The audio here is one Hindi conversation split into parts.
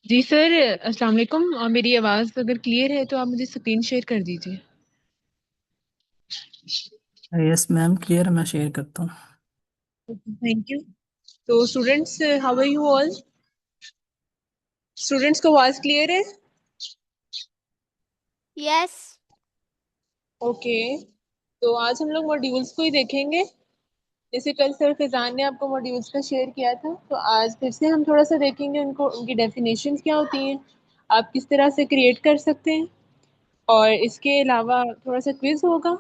जी सर, अस्सलाम वालेकुम। मेरी आवाज़ अगर क्लियर है तो आप मुझे स्क्रीन शेयर कर दीजिए। यस मैम, क्लियर, मैं शेयर करता हूँ। Thank you. तो students, how are you all? Students को आवाज़ क्लियर है? यस। ओके। तो आज हम लोग मॉड्यूल्स को ही देखेंगे। जैसे कल सर फैजान ने आपको मॉड्यूल्स का शेयर किया था, तो आज फिर से हम थोड़ा सा देखेंगे उनको, उनकी डेफिनेशंस क्या होती हैं, आप किस तरह से क्रिएट कर सकते हैं। और इसके अलावा थोड़ा सा क्विज होगा।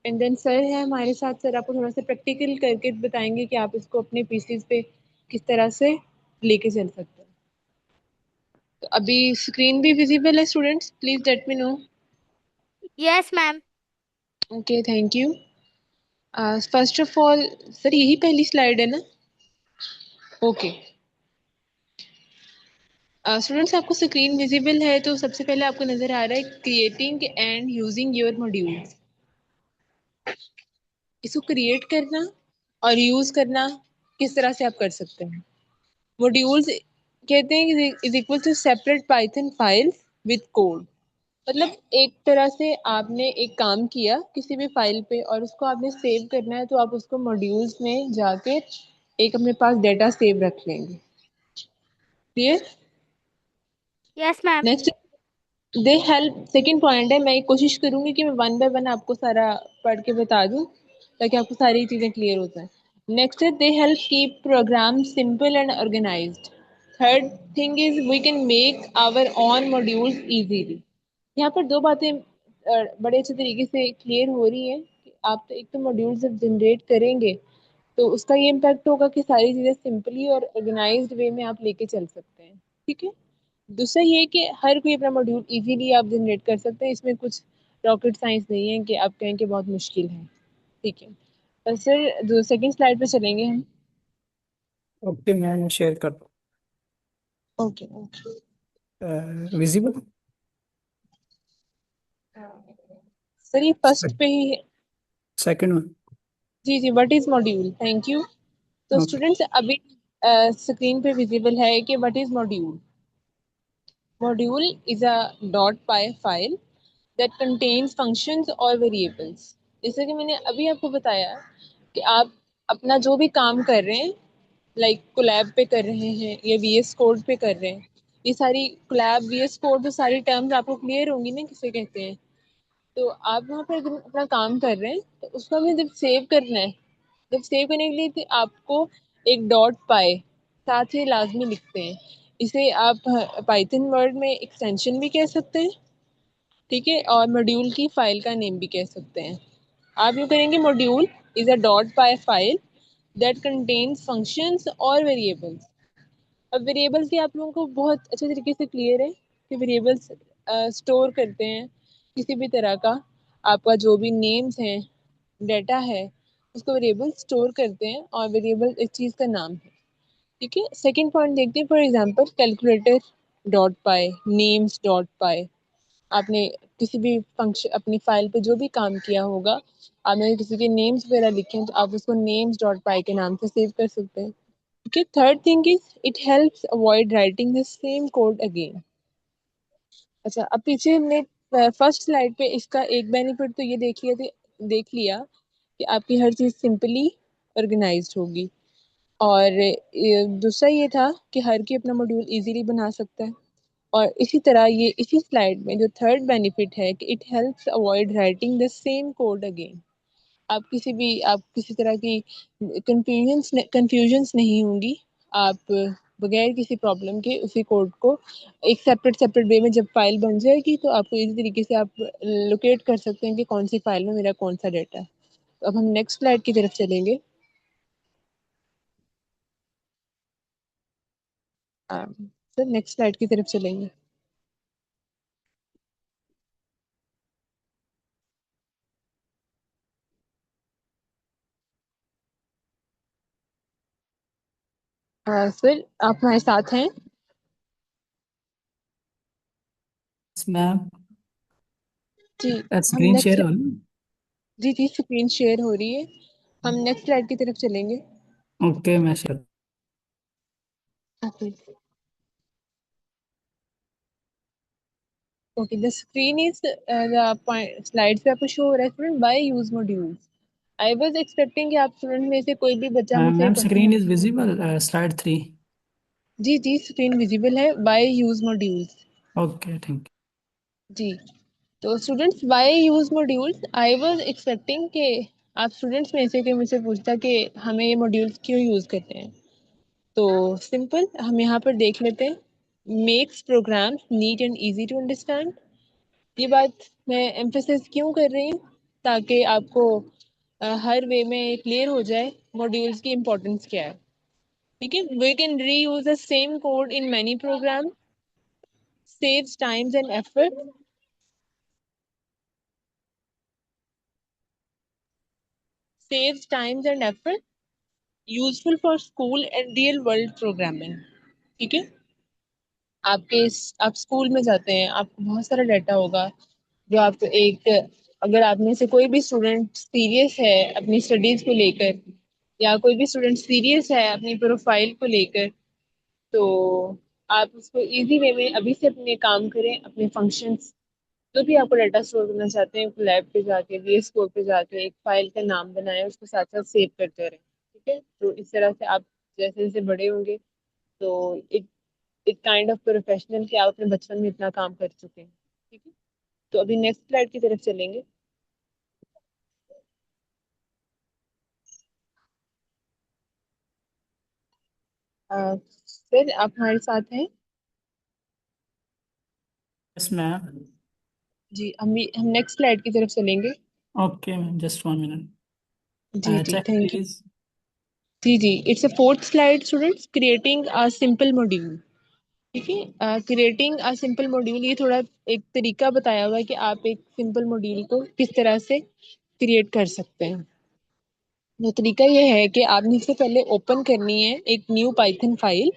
एंड देन सर है हमारे साथ, सर आपको थोड़ा सा प्रैक्टिकल करके बताएंगे कि आप इसको अपने पीसीज पे किस तरह से लेके चल सकते हैं। तो अभी स्क्रीन भी विजिबल है students? Please let me know. Yes ma'am. Okay, thank you. First of all sir, यही पहली स्लाइड है ना? ओके। स्टूडेंट्स, आपको स्क्रीन विजिबल है तो सबसे पहले आपको नजर आ रहा है creating and using your modules. इसको क्रिएट करना और यूज करना किस तरह से आप कर सकते हैं। मॉड्यूल्स कहते हैं is equal to separate Python files with code. मतलब एक तरह से आपने एक काम किया किसी भी फाइल पे और उसको आपने सेव करना है, तो आप उसको मॉड्यूल्स में जाके एक अपने पास डेटा सेव रख लेंगे। Clear? Yes ma'am. Next, they help. Second point है, मैं कोशिश करूंगी कि मैं वन बाय वन आपको सारा पढ़ के बता दूं ताकि आपको सारी चीजें क्लियर हो जाए। नेक्स्ट है, they help keep program simple and organised. Third thing is we can make our own modules easily. यहाँ पर दो बातें बड़े अच्छे तरीके से क्लियर हो रही हैं कि आप तो एक तो मॉड्यूल जब जनरेट करेंगे तो उसका ये इम्पैक्ट होगा कि सारी चीज़ें सिंपली और ऑर्गेनाइज्ड वे में आप लेके चल सकते हैं। ठीक है। दूसरा ये है कि हर कोई अपना मॉड्यूल इजीली आप जनरेट कर सकते हैं। इसमें कुछ रॉकेट साइंस नहीं है कि आप कहें कि बहुत मुश्किल है। ठीक है। तो सर जो सेकंड स्लाइड पे चलेंगे हम। ओके, मैं शेयर करता ओके ओके। हूँ। विजिबल। सर ये फर्स्ट पे ही है। सेकंड में। जी जी, what is module? Thank you. तो ओके स्टूडेंट्स अभी स्क्रीन पे विजिबल है कि what is module. Module is a dot py file that contains functions और वेरिएबल्स। जैसे कि मैंने अभी आपको बताया कि आप अपना जो भी काम कर रहे हैं, लाइक कोलैब पे कर रहे हैं या वीएस कोड पे कर रहे हैं, ये सारी कोलैब वीएस कोड तो सारी टर्म्स आपको क्लियर होंगी ना किसे कहते हैं। तो आप वहाँ पर अगर अपना काम कर रहे हैं तो उसको हमें जब सेव करना है, जब सेव करने के लिए तो आपको एक डॉट पाए साथ ही लाजमी लिखते हैं। इसे आप पाइथन वर्ड में एक्सटेंशन भी कह सकते हैं। ठीक है। और मॉड्यूल की फाइल का नेम भी कह सकते हैं। आप यूँ करेंगे, module is a dot py file that contains functions और वेरिएबल्स। अब वेरिएबल्स की आप लोगों को बहुत अच्छे तरीके से क्लियर है कि वेरिएबल्स स्टोर करते हैं किसी भी तरह का, आपका जो भी नेम्स हैं, डाटा है, उसको वेरिएबल स्टोर करते हैं और वेरिएबल एक चीज़ का नाम है। ठीक है। सेकेंड पॉइंट देखते हैं। For example calculator dot py, names dot py. आपने किसी भी फंक्शन अपनी फाइल पे जो भी काम किया होगा, आपने किसी के नेम्स वगैरह लिखे हैं तो आप उसको नेम्स डॉट पाई के नाम से सेव कर सकते हैं। Okay, third thing is it helps avoid writing the same code again. अच्छा, अब पीछे हमने फर्स्ट स्लाइड पे इसका एक बेनिफिट तो ये देख लिया कि आपकी हर चीज़ सिंपली ऑर्गेनाइज्ड होगी। और दूसरा ये था कि हर कोई अपना मॉड्यूल इजीली बना सकता है। और इसी तरह ये इसी स्लाइड में जो थर्ड बेनिफिट है कि it helps avoid writing the same code again. आप किसी तरह की कंफ्यूजन्स नहीं होंगी। आप बगैर किसी प्रॉब्लम के उसी कोड को एक सेपरेट सेपरेट वे में जब फाइल बन जाएगी तो आपको इसी तरीके से आप लोकेट कर सकते हैं कि कौन सी फाइल में मेरा कौन सा डेटा है। तो अब हम नेक्स्ट स्लाइड की तरफ चलेंगे। सर नेक्स्ट स्लाइड की तरफ चलेंगे। सर आप हमारे साथ हैं? मैम, जी। हम स्क्रीन शेयर नेक्स्ट, हो। जी जी, स्क्रीन शेयर हो रही है। हम नेक्स्ट स्लाइड की तरफ चलेंगे। ओके, मैं share. Okay. Okay, the screen is the slides पे आपको शो हो रहा है student by use modules. I was expecting कि आप स्टूडेंट में से कोई भी बच्चा मुझसे ma'am question. Screen is visible slide 3। जी जी, स्क्रीन विजिबल है by use modules. Okay thank जी, तो students why use modules, I was expecting कि आप स्टूडेंट्स में से कोई मुझसे पूछता कि हमें ये मॉड्यूल्स क्यों यूज करते हैं। तो सिंपल हम यहाँ पर देख लेते हैं, makes program neat and easy to understand. ये बात मैं एम्फेसिस क्यों कर रही हूँ, ताकि आपको हर वे में क्लियर हो जाए मॉड्यूल्स की इम्पोर्टेंस क्या है। ठीक है, we can reuse the same code in many program, saves times and effort, saves times and effort, useful for school and real world programming. ठीक है, आप स्कूल में जाते हैं, आपको बहुत सारा डाटा होगा जो आप एक, अगर आप में से कोई भी स्टूडेंट सीरियस है अपनी स्टडीज को लेकर, या कोई भी स्टूडेंट सीरियस है अपनी प्रोफाइल को लेकर, तो आप उसको इजी वे में अभी से अपने काम करें, अपने फंक्शंस जो भी आपको डाटा स्टोर करना चाहते हैं, लैब पे जाके VS कोड पे जाके एक फाइल का नाम बनाएं, उसको साथ साथ सेव करते रहें। ठीक है, तो इस तरह से आप जैसे जैसे बड़े होंगे, तो एक एक काइंड ऑफ प्रोफेशनल कि आप अपने बचपन में इतना काम कर चुके हैं। ठीक है, तो अभी नेक्स्ट स्लाइड की तरफ चलेंगे। सर आप हमारे साथ हैं? Yes ma'am. जी, हम नेक्स्ट स्लाइड की तरफ चलेंगे। Okay ma'am just 1 minute. जी जी, चेक थैंक यू। प्लीज। जी जी, it's a fourth slide students, creating a simple module. ठीक है, क्रिएटिंग अ सिंपल मॉड्यूल, ये थोड़ा एक तरीका बताया हुआ है कि आप एक सिंपल मॉड्यूल को किस तरह से क्रिएट कर सकते हैं। तो तरीका ये है कि आपने इससे पहले ओपन करनी है एक न्यू पाइथन फाइल।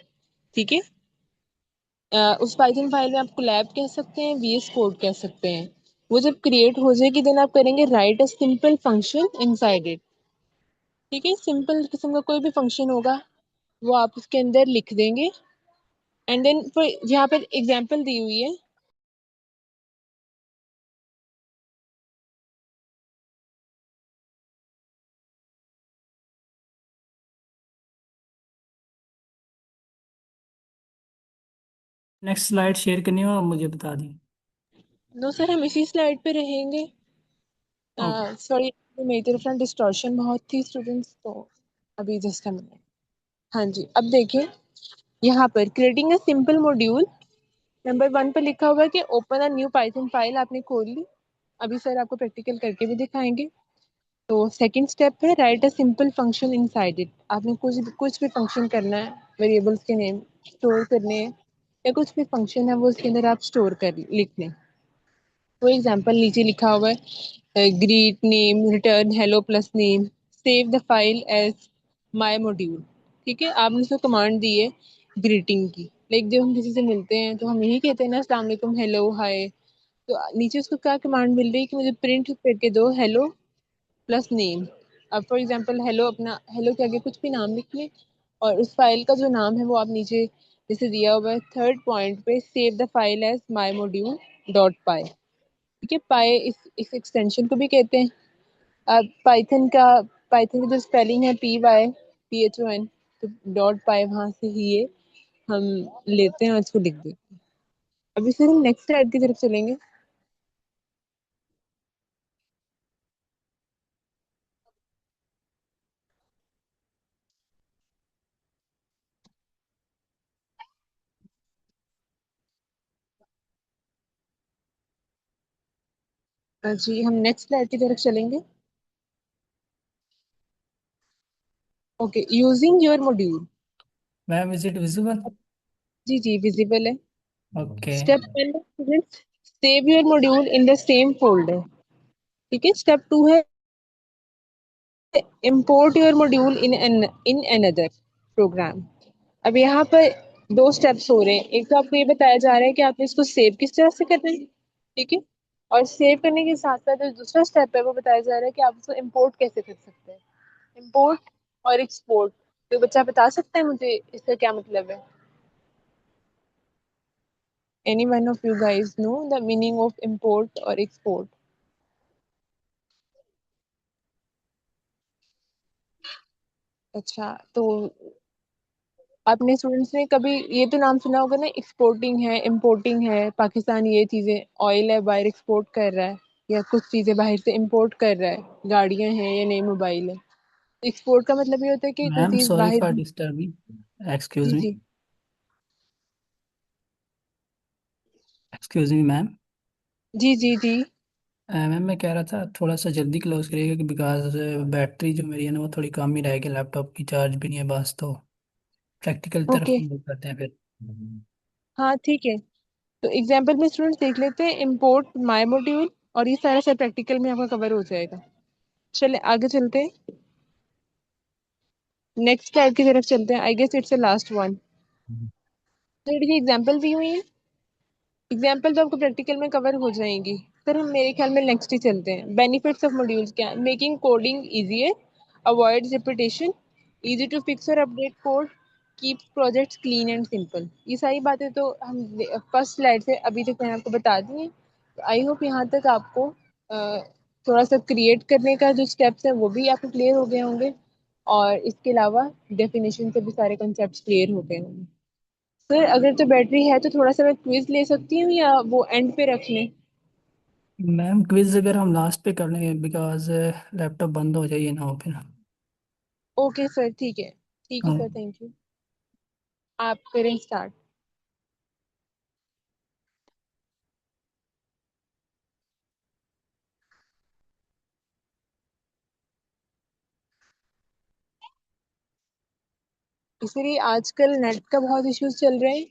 ठीक है, उस पाइथन फाइल में आप कोलैब कह सकते हैं, VS कोड कह सकते हैं। वो जब क्रिएट हो जाएगी देन आप करेंगे right a simple function inside it. ठीक है, सिंपल किस्म का कोई भी फंक्शन होगा वो आप उसके अंदर लिख देंगे, एंड देन यहाँ पर एग्जांपल दी हुई है। नेक्स्ट स्लाइड शेयर करनी हो आप मुझे बता दी। नो सर, हम इसी स्लाइड पे रहेंगे। ओके सॉरी, मेरी तरफ ना डिस्टॉर्शन बहुत थी स्टूडेंट्स, तो अभी जस्ट अ मिनट। हाँ जी, अब देखिए यहाँ पर creating a simple module, number 1 पे लिखा हुआ है कि open a new Python file, आपने खोल ली। अभी सर आपको प्रैक्टिकल करके भी दिखाएंगे। तो सेकंड स्टेप है right a simple function inside it, आपने कुछ भी फंक्शन करना है, वेरिएबल्स के नेम स्टोर करने हैं, या कुछ भी फंक्शन है वो उसके अंदर आप स्टोर कर लिख लें। फॉर एग्जाम्पल नीचे लिखा हुआ है greet name return hello plus name, save the file as my module. ठीक है, आपने उसको कमांड दी है ग्रीटिंग की, लाइक जब हम किसी से मिलते हैं तो हम यही कहते हैं ना, अस्सलाम वालेकुम, हेलो, हाय। तो नीचे उसको क्या कमांड मिल रही है कि मुझे प्रिंट करके दो हेलो प्लस नेम। अब फॉर एग्जाम्पल हेलो, अपना हेलो के आगे कुछ भी नाम लिख लें, और उस फाइल का जो नाम है वो आप नीचे जैसे दिया हुआ है थर्ड पॉइंट पे, save the file as my module dot py. ठीक है, पाई इस एक्सटेंशन को भी कहते हैं। अब पाइथन का जो स्पेलिंग है PYTHON, तो डॉट पाई वहां से ही ये हम लेते हैं और इसको लिख देते हैं। अभी फिर हम नेक्स्ट स्लाइड की तरफ चलेंगे। जी, हम नेक्स्ट स्लाइड की तरफ चलेंगे। Okay, using your module. Ma'am is it visible? जी जी, विजिबल है। ओके स्टेप 1 है students, save your module in the same folder. ठीक है, स्टेप 2 है import your module in another program। अब यहाँ पर दो स्टेप्स हो रहे हैं, एक तो आपको ये बताया जा रहा है कि आपने इसको सेव किस तरह से करना है। ठीक है, और सेव करने के साथ साथ जो दूसरा स्टेप है वो बताया जा रहा है कि आप इसको इम्पोर्ट कैसे कर सकते हैं। इम्पोर्ट और एक्सपोर्ट, तो बच्चा बता सकता है मुझे इसका क्या मतलब है? Any one of you guys know the meaning of import or export? अच्छा, तो आपने स्टूडेंट्स ने कभी ये तो नाम सुना होगा ना, एक्सपोर्टिंग है, इंपोर्टिंग है, पाकिस्तान ये चीजें ऑयल है बाहर एक्सपोर्ट कर रहा है, या कुछ चीजें बाहर से इंपोर्ट कर रहा है, गाड़ियां हैं या नए मोबाइल है। एक्सपोर्ट का मतलब ये होता है कि कोई मैम चीज सॉरी बाहर। फॉर डिस्टर्बिंग, एक्सक्यूज जी मी, जी। Excuse me ma'am. जी जी जी। मैम मैं कह रहा था थोड़ा सा जल्दी क्लोज करिएगा कि बिकॉज बैटरी जो मेरी है ना वो थोड़ी कम ही रहेगी, लैपटॉप की चार्ज भी नहीं है बस, तो प्रैक्टिकल तरफ ओके। हम लोग करते हैं फिर। हाँ ठीक है। तो एग्जाम्पल में स्टूडेंट्स देख लेते हैं, इम्पोर्ट माई मॉड्यूल, और ये सारा सब प्रैक्टिकल में आपका कवर हो जाएगा। चले आगे चलते हैं, नेक्स्ट स्लाइड की तरफ चलते हैं। I guess it's the last one. तो ये एग्जाम्पल दी हुई है, एग्जाम्पल तो आपको प्रैक्टिकल में कवर हो जाएंगी। फिर हम मेरे ख्याल में नेक्स्ट ही चलते हैं। बेनिफिट्स ऑफ मॉड्यूल्स क्या है? Making coding easier, avoid repetition, easy to fix और update code, keep projects clean and simple. ये सारी बातें तो हम फर्स्ट स्लाइड से अभी तक मैंने आपको बता दी हैं। आई होप यहाँ तक आपको थोड़ा सा क्रिएट करने का जो स्टेप्स है वो भी आपको क्लियर हो गए होंगे, और इसके अलावा डेफिनेशन से भी सारे कॉन्सेप्ट्स क्लियर हो गए होंगे। सर अगर तो बैटरी है तो थोड़ा सा मैं क्विज ले सकती हूँ, या वो एंड पे रख लें? मैम क्विज अगर हम लास्ट पे कर लेंगे बिकॉज लैपटॉप बंद हो जाइए ना हो फिर। ओके सर, ठीक है हाँ सर, थैंक यू। आप करें स्टार्ट। इसलिए आजकल नेट का बहुत इश्यूज चल रहे हैं,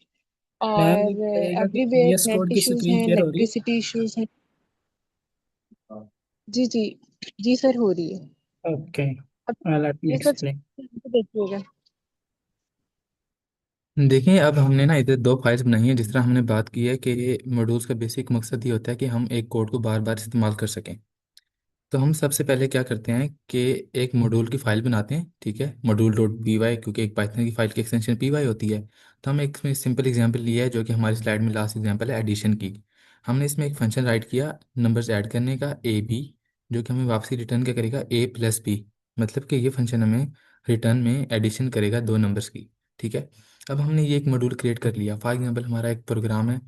मैम ये और बताइएगा कि एवरीवेयर VS कोड नेट की इश्यूज स्क्रीन हैं, शेयर हो रही इलेक्ट्रिसिटी इश्यूज हैं। जी जी। जी सर, हो रही है। है? ओके, अब लेट मी ये सब एक्सप्लेन। चीज़ें देखिएगा। देखिए, अब हमने ना इधर दो फाइल्स बनाई हैं। जिस तरह हमने बात की है कि मॉड्यूल्स का बेसिक मकसद ये होता है कि हम एक कोड को बार बार इस्तेमाल कर सकें। तो हम सबसे पहले क्या करते हैं कि एक मॉड्यूल की फाइल बनाते हैं, ठीक है, मॉड्यूल डॉट पी वाई, क्योंकि एक पाइथन की फाइल की एक्सटेंशन पी वाई होती है। तो हम एक इसमें सिंपल एग्जांपल लिया है जो कि हमारी स्लाइड में लास्ट एग्जांपल है एडिशन की। हमने इसमें एक फंक्शन राइट किया नंबर्स ऐड करने का, ए बी, जो कि हमें वापसी रिटर्न क्या करेगा, ए प्लस बी। मतलब कि ये फंक्शन हमें रिटर्न में एडिशन करेगा दो नंबर्स की, ठीक है। अब हमने ये एक मॉड्यूल क्रिएट कर लिया। फॉर एग्जाम्पल हमारा एक प्रोग्राम है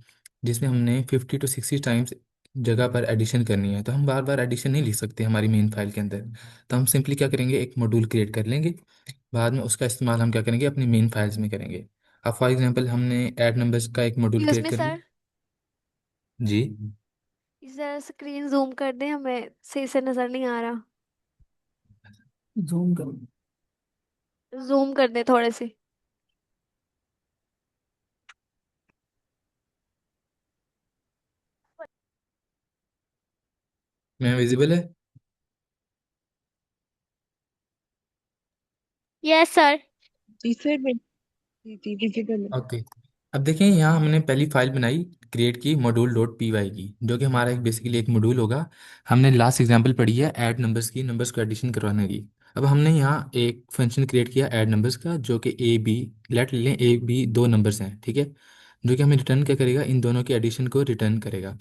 जिसमें हमने 50 to 60 टाइम्स जगह पर एडिशन करनी है, तो हम बार बार एडिशन नहीं लिख सकते हमारी मेन फाइल के अंदर। तो हम सिंपली क्या करेंगे, एक मॉड्यूल क्रिएट कर लेंगे, बाद में उसका इस्तेमाल हम क्या करेंगे, अपनी मेन फाइल्स में करेंगे। अब फॉर एग्जांपल हमने ऐड नंबर्स का एक मॉड्यूल एक्सक्यूज क्रिएट मी कर सर, लिया। जी। जरा स्क्रीन जूम कर दें, हमें सही से नजर नहीं आ रहा। जूम करो। जूम कर दें थोड़े से। मैं विजिबल है? Yes sir. जी सर, जी जी विजिबल है। ओके। अब देखें, यहाँ हमने पहली फाइल बनाई, क्रिएट की मॉड्यूल डॉट पी वाई की, जो कि हमारा एक बेसिकली एक मॉड्यूल होगा। हमने लास्ट एग्जांपल पढ़ी है ऐड नंबर्स की, नंबर्स को एडिशन करवाने की। अब हमने यहाँ एक फंक्शन क्रिएट किया ऐड नंबर्स का, जो कि ए बी, लेट लें ए बी दो नंबर्स हैं, ठीक है, जो कि हमें रिटर्न क्या करेगा, इन दोनों के एडिशन को रिटर्न करेगा।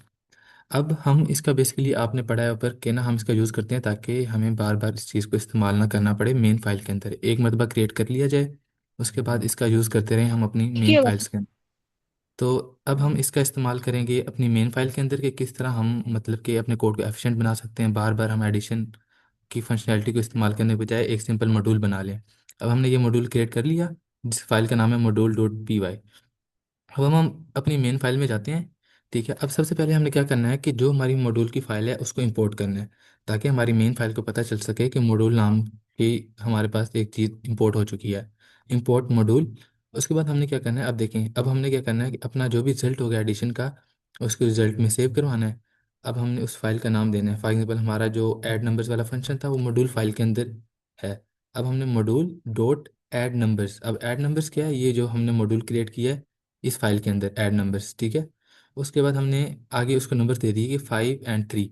अब हम इसका बेसिकली आपने पढ़ा है ऊपर के ना, हम इसका यूज़ करते हैं ताकि हमें बार बार इस चीज़ को इस्तेमाल ना करना पड़े। मेन फाइल के अंदर एक मरतबा क्रिएट कर लिया जाए, उसके बाद इसका यूज़ करते रहें हम अपनी ठीक मेन है फाइल्स के अंदर। तो अब हम इसका इस्तेमाल करेंगे अपनी मेन फाइल के अंदर कि किस तरह हम मतलब कि अपने कोड को एफिशिएंट बना सकते हैं, बार बार हम एडिशन की फंक्शनैलिटी को इस्तेमाल करने के बजाय एक सिंपल मॉड्यूल बना लें। अब हमने ये मॉड्यूल क्रिएट कर लिया जिस फाइल का नाम है मॉड्यूल डॉट पी वाई। अब हम अपनी मेन फाइल में जाते हैं, ठीक है। अब सबसे पहले हमने क्या करना है कि जो हमारी मॉड्यूल की फाइल है उसको इंपोर्ट करना है, ताकि हमारी मेन फाइल को पता चल सके कि मॉड्यूल नाम की हमारे पास एक चीज़ इंपोर्ट हो चुकी है, इंपोर्ट मॉड्यूल। उसके बाद हमने क्या करना है, अब देखें, अब हमने क्या करना है कि अपना जो भी रिजल्ट हो गया एडिशन का, उसको रिजल्ट में सेव करवाना है। अब हमने उस फाइल का नाम देना है। फॉर एग्जाम्पल हमारा जो ऐड नंबर्स वाला फंक्शन था वो मॉड्यूल फाइल के अंदर है। अब हमने मॉड्यूल डॉट ऐड नंबर्स, अब ऐड नंबर्स क्या है, ये जो हमने मॉड्यूल क्रिएट किया है इस फाइल के अंदर ऐड नंबर्स, ठीक है। उसके बाद हमने आगे उसको नंबर दे दिए कि 5 और 3।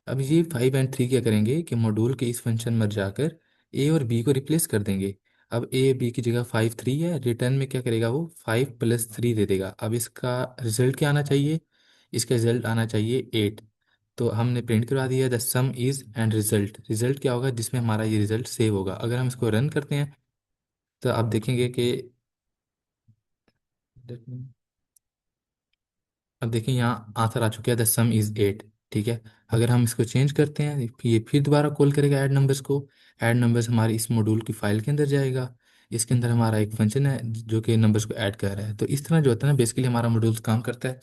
अब ये 5 और 3 क्या करेंगे कि मॉड्यूल के इस फंक्शन में जाकर ए और बी को रिप्लेस कर देंगे। अब ए बी की जगह 5 3 है, रिटर्न में क्या करेगा वो 5 + 3 दे देगा। अब इसका रिजल्ट क्या आना चाहिए, इसका रिजल्ट आना चाहिए 8। तो हमने प्रिंट करवा दिया the some is and result. Result क्या होगा, जिसमें हमारा ये रिजल्ट सेव होगा। अगर हम इसको रन करते हैं तो आप देखेंगे कि अब देखिए यहाँ आंसर आ चुका है द सम इज 8। ठीक है, अगर हम इसको चेंज करते हैं, ये फिर दोबारा कॉल करेगा ऐड नंबर्स को। ऐड नंबर्स हमारी इस मॉड्यूल की फाइल के अंदर जाएगा। इसके अंदर हमारा एक फंक्शन है जो कि नंबर्स को ऐड कर रहा है। तो इस तरह जो होता है ना, बेसिकली हमारा मॉड्यूल काम करता है।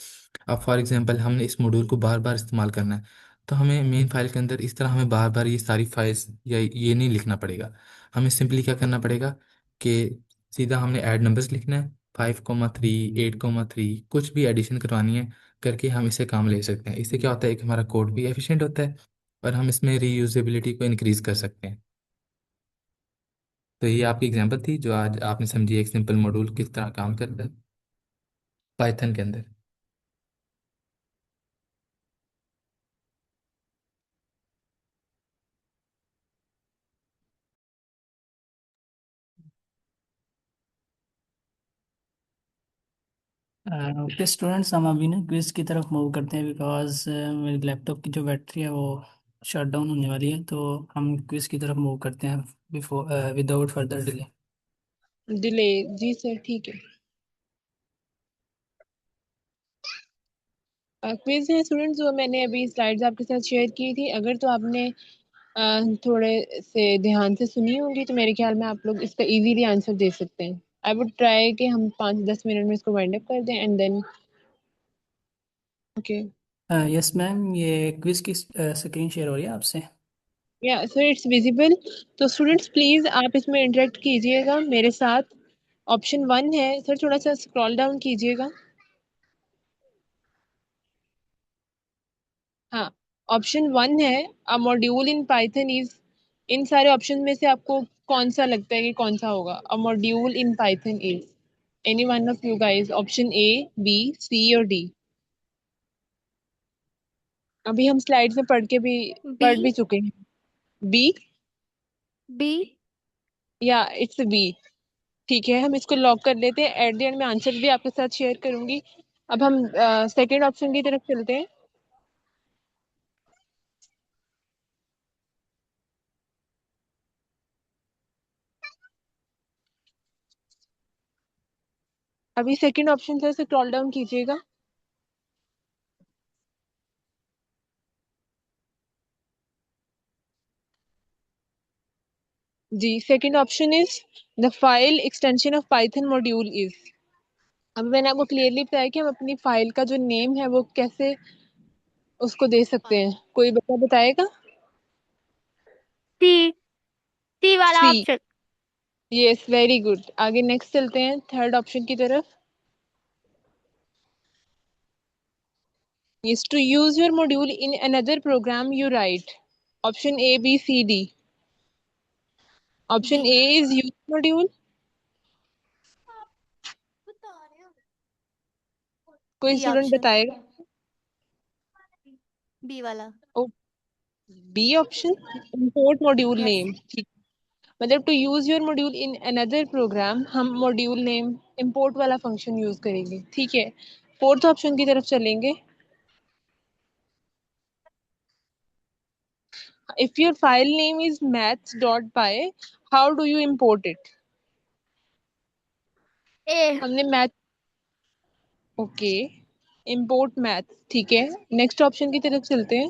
अब फॉर एग्जांपल हमने इस मॉड्यूल को बार बार इस्तेमाल करना है, तो हमें मेन फाइल के अंदर इस तरह हमें बार बार ये सारी फाइल्स या ये नहीं लिखना पड़ेगा। हमें सिंपली क्या करना पड़ेगा कि सीधा हमने ऐड नंबर्स लिखना है, 5 3 8 3, कुछ भी एडिशन करवानी है करके हम इससे काम ले सकते हैं। इससे क्या होता है कि हमारा कोड भी एफिशिएंट होता है और हम इसमें रीयूजेबिलिटी को इंक्रीज कर सकते हैं। तो ये आपकी एग्जांपल थी जो आज आपने समझी, एक सिंपल मॉड्यूल किस तरह काम करता है पाइथन के अंदर। ओके स्टूडेंट्स, हम अभी ना क्विज की तरफ मूव करते हैं बिकॉज मेरे लैपटॉप की जो बैटरी है वो शट डाउन होने वाली है। तो हम क्विज की तरफ मूव करते हैं before without further delay. Delay? जी सर, ठीक है। क्विज है स्टूडेंट्स, जो मैंने अभी स्लाइड्स आपके साथ शेयर की थी। अगर तो आपने थोड़े से ध्यान से सुनी होंगी तो मेरे ख्याल में आप लोग इसका इजीली आंसर दे सकते हैं। आई वुड ट्राई कि हम 5-10 मिनट में इसको वाइंड अप कर दें and then okay. Yes ma'am, ये क्विज की स्क्रीन शेयर हो रही है आपसे। या सर, इट्स विजिबल। तो स्टूडेंट्स प्लीज आप इसमें इंटरेक्ट कीजिएगा मेरे साथ। ऑप्शन 1 है सर, थोड़ा सा स्क्रॉल डाउन कीजिएगा। हाँ, ऑप्शन 1 है a module in python is. इन सारे ऑप्शन में से आपको कौन सा लगता है कि कौन सा होगा? A module in python is any one of you guys, option A, B, C और डी। अभी हम स्लाइड्स में बी। पढ़ भी चुके हैं। बी? बी। या इट्स बी। ठीक है, हम इसको लॉक कर लेते हैं। एट द एंड में आंसर भी आपके साथ शेयर करूंगी। अब हम सेकेंड ऑप्शन की तरफ चलते हैं। अभी सेकेंड ऑप्शन से स्क्रॉल डाउन कीजिएगा। जी, second option is the file extension of python module is. अब मैंने आपको क्लियरली बताया कि हम अपनी फाइल का जो नेम है वो कैसे उसको दे सकते हैं। कोई बच्चा बताएगा? सी। सी वाला सी। ऑप्शन। Yes, very good. आगे नेक्स्ट चलते हैं थर्ड ऑप्शन की तरफ। is to use your module in another program you write. Option A, B, C, D. D. Option A is use module. कोई डी स्टूडेंट ऑप्शन। बताएगा? बी वाला। ओ, B option, import module yes. name। ठीक, मतलब to use your module in another program हम मॉड्यूल नेम import वाला फंक्शन यूज करेंगे। ठीक है, फोर्थ ऑप्शन की तरफ चलेंगे। If your file name is maths.py, how do you import it? ए। हमने मैथ, ओके, import math। ठीक है, नेक्स्ट ऑप्शन की तरफ चलते हैं।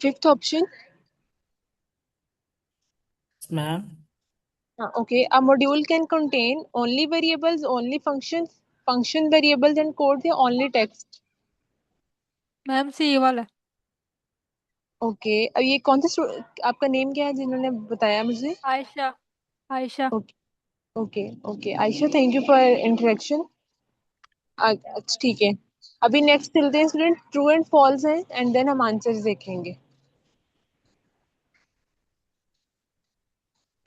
Fifth option. Ma'am Okay, a module can contain only variables, only functions, function variables and code या only text? मैम सी वाला। ओके, अब ये कौन सा आपका नेम क्या है जिन्होंने बताया मुझे? Ayesha. Ayesha. Okay, okay, okay Ayesha, thank you for interaction. अच्छा, ठीक है। अभी नेक्स्ट चलते हैं स्टूडेंट, ट्रू एंड फॉल्स हैं एंड देन हम आंसर्स देखेंगे।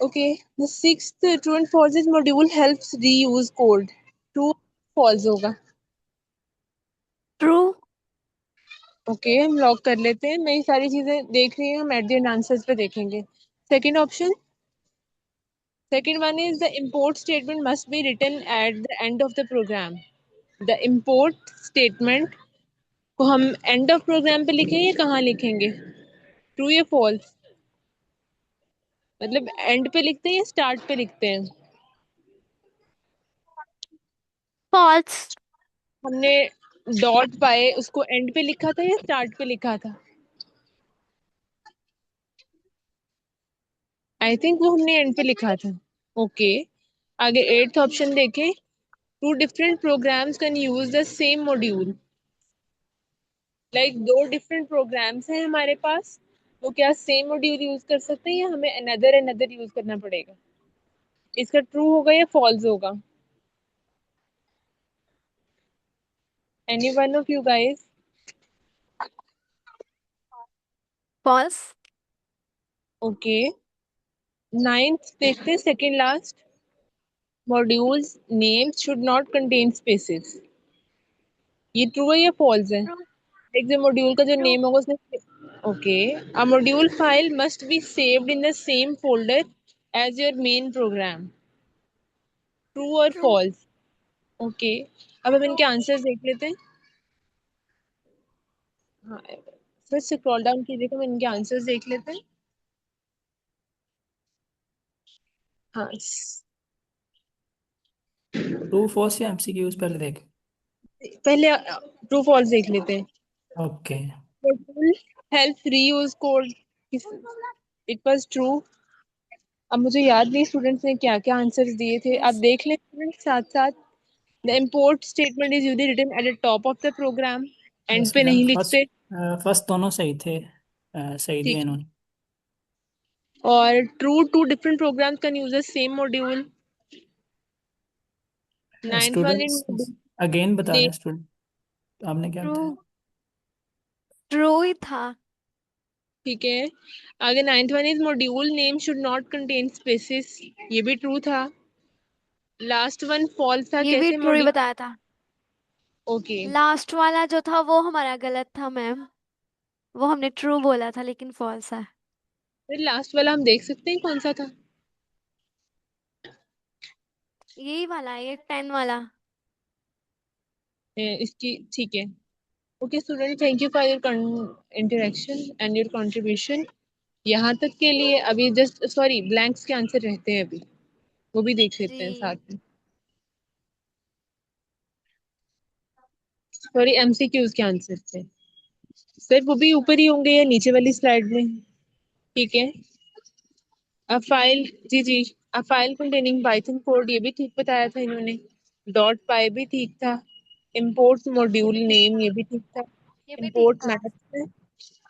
Okay, the sixth true and false is module helps reuse code. True false होगा? ट्रू। ओके, हम लॉक कर लेते हैं। मैं ये सारी चीजें देख रही हूँ, हम एट द एंड आंसर्स पे देखेंगे। Second option, second one is the import statement must be written at the end of the program. The import statement को हम end of program पे लिखें या कहाँ लिखेंगे? True या false? मतलब end पे लिखते हैं या start पे लिखते हैं? फॉल्स। हमने डॉट पाए, उसको end पे लिखा था या start पे लिखा था? आई थिंक वो हमने end पे लिखा था। ओके, आगे 8th ऑप्शन देखें। Two different programs can use the same module. Like दो डिफरेंट प्रोग्राम्स हैं हमारे पास, वो क्या सेम मॉड्यूल यूज कर सकते हैं या हमें अनदर यूज करना पड़ेगा? इसका ट्रू होगा या फॉल्स होगा? Any one of you guys? False. Okay, 9th देखते हैं, second last. Modules name should not contain spaces, ये ट्रू है या फॉल्स है? एक जो मॉड्यूल का जो ट्रू। नेम होगा उसमें, okay, a module file must be saved in the same folder as your main program, true और ट्रू। फॉल्स? ओके, अब हम इनके आंसर्स देख लेते हैं। हाँ, फिर से स्क्रॉल डाउन कीजिए तो हम इनके आंसर्स देख लेते हैं। हाँ, ट्रू फॉल्स या एमसीक्यूज पहले देख। पहले ट्रू फॉल्स देख लेते हैं। Okay. Help reuse code, it was true. अब मुझे याद नहीं स्टूडेंट्स ने क्या क्या आंसर्स दिए थे, आप यस। देख लें स्टूडेंट्स साथ साथ। The import statement is usually written at the top of the program, and yes पे मैम, नहीं फर्स्ट लिखते। फर्स्ट दोनों सही थे, सही दिया ठीक, इन्होंने। और true, two different programs can use the same module. Ninth one इन, स्टूडेंट्स अगेन बता रहे हैं स्टूडेंट, आपने क्या ट्रू। बताया? ट्रू ही था। ठीक है, आगे 9th one is module name should not contain spaces, ये भी ट्रू था। लास्ट वन फॉल्स था, ये भी कैसे ट्रू ही मॉड्यूल? बताया था। ओके, लास्ट वाला जो था वो हमारा गलत था मैम, वो हमने ट्रू बोला था लेकिन फॉल्स है। फिर लास्ट वाला हम देख सकते हैं कौन सा था? यही वाला है, ये 10 वाला। इसकी ठीक है। Okay student, thank you for your interaction and your contribution. यहाँ तक के लिए अभी जस्ट सॉरी ब्लैंक्स के आंसर रहते हैं अभी, वो भी देख लेते हैं जी। साथ में। सॉरी, एमसीक्यूज के आंसर थे सर, वो भी ऊपर ही होंगे या नीचे वाली स्लाइड में? ठीक है, अ फाइल, जी जी, a file containing Python code, ये भी ठीक बताया था इन्होंने। डॉट पाई भी ठीक था। इंपोर्ट मॉड्यूल ये नेम, ये भी ठीक था। ये भी ठीक इंपोर्ट था। मैथड्स,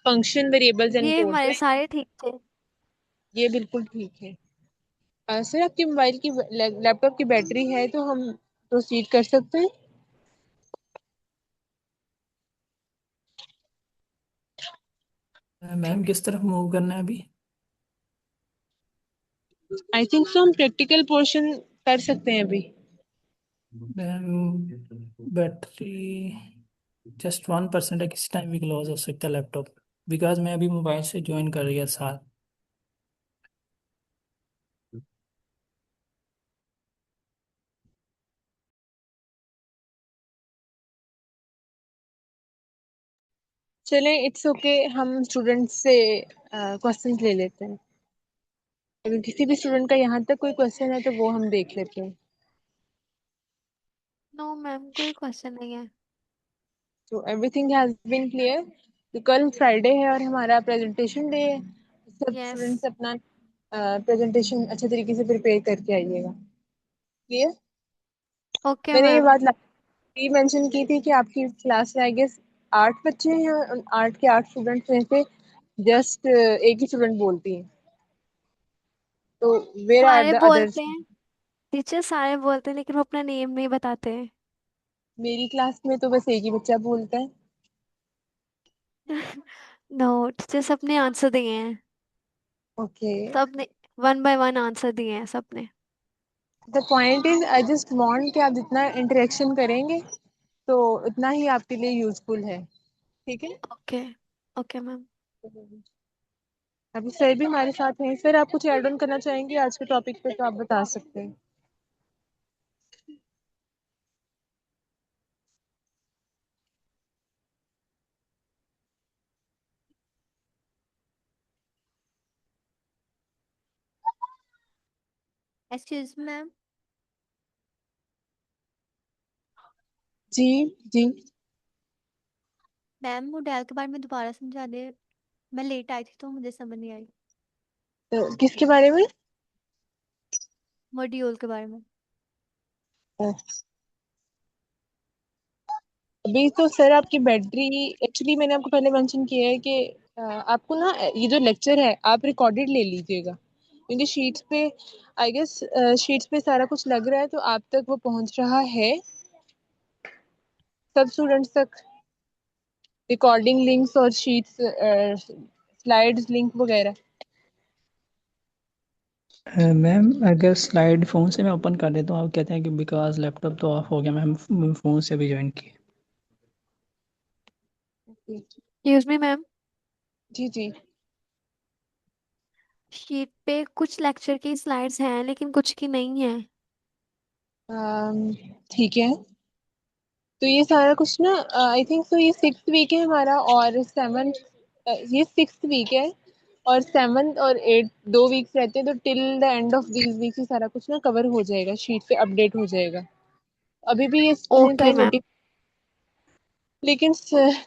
फंक्शन वेरिएबल्स एंड ये कोड, हमारे सारे ठीक थे। ये बिल्कुल ठीक है। सर आपके मोबाइल की लैपटॉप की बैटरी है तो हम प्रोसीड कर सकते हैं? मैम किस तरफ मूव करना है अभी? आई थिंक सो हम प्रैक्टिकल पोर्शन कर सकते हैं अभी। मैम बैटरी जस्ट 1% है, किस टाइम भी क्लोज हो सकता है लैपटॉप, बिकॉज मैं अभी मोबाइल से ज्वाइन कर रही है साथ। चलें, इट्स ओके, हम स्टूडेंट से क्वेश्चंस ले लेते हैं। अगर किसी भी स्टूडेंट का यहाँ तक कोई क्वेश्चन है तो वो हम देख लेते हैं। नो मैम, कोई क्वेश्चन नहीं है। तो एवरीथिंग हैज बीन क्लियर। तो कल फ्राइडे है और हमारा प्रेजेंटेशन डे है, सब यस। स्टूडेंट्स अपना प्रेजेंटेशन अच्छे तरीके से प्रिपेयर करके आइएगा। क्लियर? ओके मैंने ये मैम। बात ये मेंशन की थी कि आपकी क्लास में आई गेस 8 बच्चे हैं और 8 के 8 स्टूडेंट्स में से जस्ट एक ही स्टूडेंट बोलती है, तो वेयर आर सारे द अदर्स? बोलते हैं, टीचर सारे बोलते हैं लेकिन वो अपना नेम नहीं बताते हैं। मेरी क्लास में तो बस एक ही बच्चा बोलता है। नो, टीचर सबने आंसर दिए हैं। ओके, सबने 1 बाय 1 आंसर दिए हैं सबने। The point is I just want कि आप जितना इंटरेक्शन करेंगे तो उतना ही आपके लिए यूजफुल है। ठीक है। ओके। Okay ma'am. अभी सर भी हमारे साथ हैं। सर आप कुछ ऐड ऑन करना चाहेंगे आज के टॉपिक पे तो आप बता सकते हैं। Excuse ma'am. जी जी। मैम मॉड्यूल के बारे में दोबारा समझा दे। मैं लेट आई थी तो मुझे समझ नहीं आई। तो किसके बारे में? मॉड्यूल के बारे में। अभी तो सर आपकी बैटरी, एक्चुअली मैंने आपको पहले मेंशन किया है कि आपको ना ये जो लेक्चर है आप रिकॉर्डेड ले लीजिएगा, क्योंकि शीट्स पे आई गेस शीट्स पे सारा कुछ लग रहा है तो आप तक वो पहुंच रहा है, सब स्टूडेंट्स तक रिकॉर्डिंग लिंक्स और शीट्स स्लाइड्स लिंक वगैरह। मैम अगर स्लाइड फ़ोन से मैं ओपन कर देता हूँ, आप कहते हैं कि बिकॉज लैपटॉप तो ऑफ हो गया, मैम फ़ोन से भी ज्वाइन किया। Excuse me ma'am. जी जी। शीट पे कुछ लेक्चर की स्लाइड्स हैं लेकिन कुछ की नहीं है। ठीक है। तो ये सारा कुछ ना आई थिंक सो ये 6th वीक है हमारा और 7th, ये 6th वीक है और 7th और 8th 2 वीक्स रहते हैं, तो till the end of these weeks ये सारा कुछ ना कवर हो जाएगा, शीट पे अपडेट हो जाएगा। अभी भी ये स्टूडेंट ओके आए मैम। नोटिस, लेकिन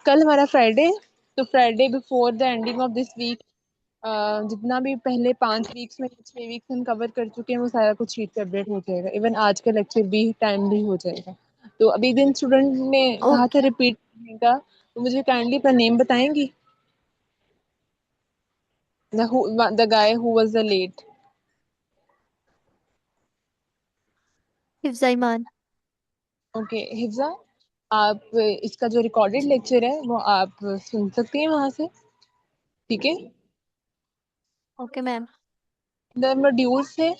कल हमारा फ्राइडे, तो Friday before the ending of this week जितना भी पहले 5 वीक्स में 6 वीक्स हम कवर कर चुके हैं वो सारा कुछ शीट पे अपडेट हो जाएगा। इवन आज का लेक्चर भी टाइमली हो जाएगा। तो अभी दिन स्टूडेंट ने कहा था ओके। रिपीट करने का, तो मुझे काइंडली अपना नेम बताएंगी, the guy who was the late. Hifza Iman. Okay Hifza, आप इसका जो रिकॉर्डेड लेक्चर है वो आप सुन सकती हैं वहां से, ठीक है। Okay ma'am. The modules है,